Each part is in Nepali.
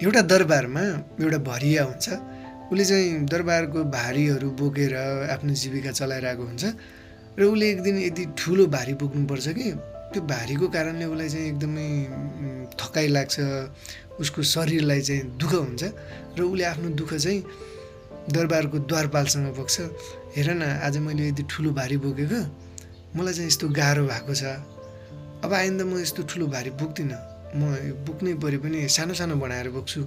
एउटा दरबारमा एउटा भरिया हुन्छ। उसले चाहिँ दरबारको भारीहरू बोकेर आफ्नो जीविका चलाइरहेको हुन्छ र उसले एक दिन यति ठुलो भारी बोक्नुपर्छ कि त्यो भारीको कारणले उसलाई चाहिँ एकदमै थकाइ लाग्छ, उसको शरीरलाई चाहिँ दुःख हुन्छ र उसले आफ्नो दुःख चाहिँ दरबारको द्वारपालसँग बोक्छ। हेर न, आज मैले यति ठुलो भारी बोकेको, मलाई चाहिँ यस्तो गाह्रो भएको छ, अब आइन्दा म यस्तो ठुलो भारी बोक्दिनँ, म बोक्नै परे पनि सानो सानो बनाएर बोक्छु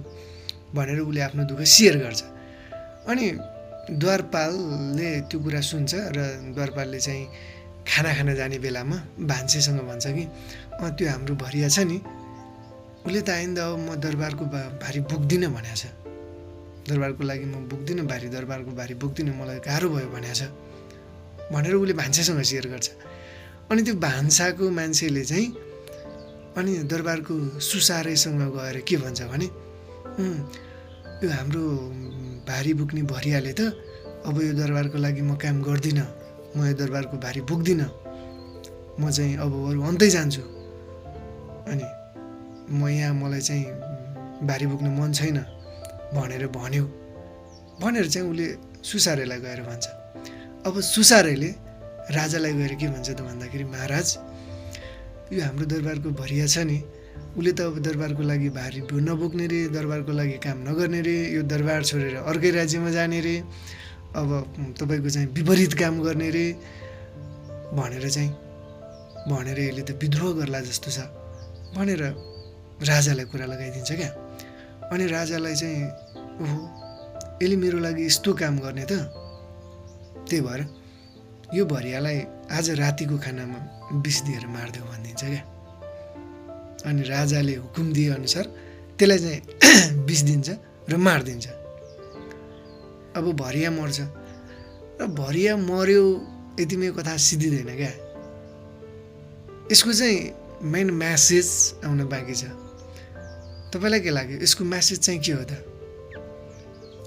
भनेर उसले आफ्नो दुःख सेयर गर्छ। अनि द्वारपालले त्यो कुरा सुन्छ र द्वारपालले चाहिँ खाना खान जाने बेलामा भान्सेसँग भन्छ कि त्यो हाम्रो भरिया छ नि, उसले त आइन्दा अब म दरबारको भारी बोक्दिनँ भनेको छ, दरबारको लागि म बोक्दिनँ भारी, दरबारको भारी बोक्दिनँ, मलाई गाह्रो भयो भनेको छ भनेर उसले भान्सेसँग सेयर गर्छ। अनि त्यो भान्साको मान्छेले चाहिँ अनि दरबारको सुसारेसँग गएर के भन्छ भने यो हाम्रो भारी बोक्ने भरियाले त अब यो दरबारको लागि म काम गर्दिनँ, म यो दरबारको भारी बोक्दिनँ, म चाहिँ अब अरू अन्तै जान्छु, अनि म यहाँ मलाई चाहिँ भारी बोक्न मन छैन भनेर भन्यो भनेर चाहिँ उसले सुसारेलाई गएर भन्छ। अब सुसारेले राजालाई गएर के भन्छ त भन्दाखेरि, महाराज यो हाम्रो दरबारको भरिया छ नि, उसले त अब दरबारको लागि भारी नबोक्ने रे, दरबारको लागि काम नगर्ने रे, यो दरबार छोडेर अर्कै राज्यमा जाने रे, अब तपाईँको चाहिँ विपरीत काम गर्ने रे भनेर यसले त विद्रोह गर्ला जस्तो छ भनेर राजालाई कुरा लगाइदिन्छ क्या। अनि राजालाई चाहिँ ओहो, यसले मेरो लागि यस्तो काम गर्ने त, त्यही भएर यो भरियालाई आज रातिको खानामा विष दिएर मारिदेऊ भनिदिन्छ क्या। अनि राजाले हुकुम दिए अनुसार त्यसलाई चाहिँ विष दिन्छ र मारिदिन्छ। अब भरिया मर्छ र भरिया मर्यो यतिमै कथा सिद्धिँदैन क्या। यसको चाहिँ मेन म्यासेज आउन बाँकी छ। तपाईँलाई के लाग्यो यसको म्यासेज चाहिँ के हो त?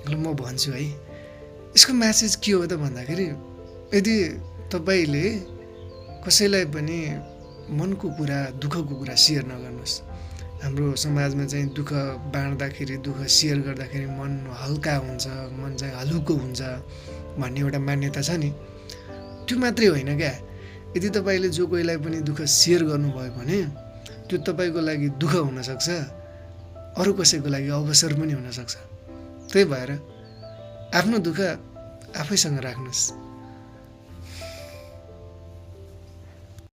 म भन्छु है, यसको म्यासेज के हो त भन्दाखेरि, यदि तपाईँले कसैलाई पनि मनको कुरा, दुःखको कुरा सेयर नगर्नुहोस्। हाम्रो समाजमा चाहिँ दुःख बाँड्दाखेरि, दुःख सेयर गर्दाखेरि मन हल्का हुन्छ, मन चाहिँ हलुको हुन्छ भन्ने एउटा मान्यता छ नि, त्यो मात्रै होइन क्या। यदि तपाईँले जो कोहीलाई पनि दुःख सेयर गर्नुभयो भने त्यो तपाईँको लागि दुःख हुनसक्छ, अरू कसैको लागि अवसर पनि हुनसक्छ। त्यही भएर आफ्नो दुःख आफैसँग राख्नुहोस्।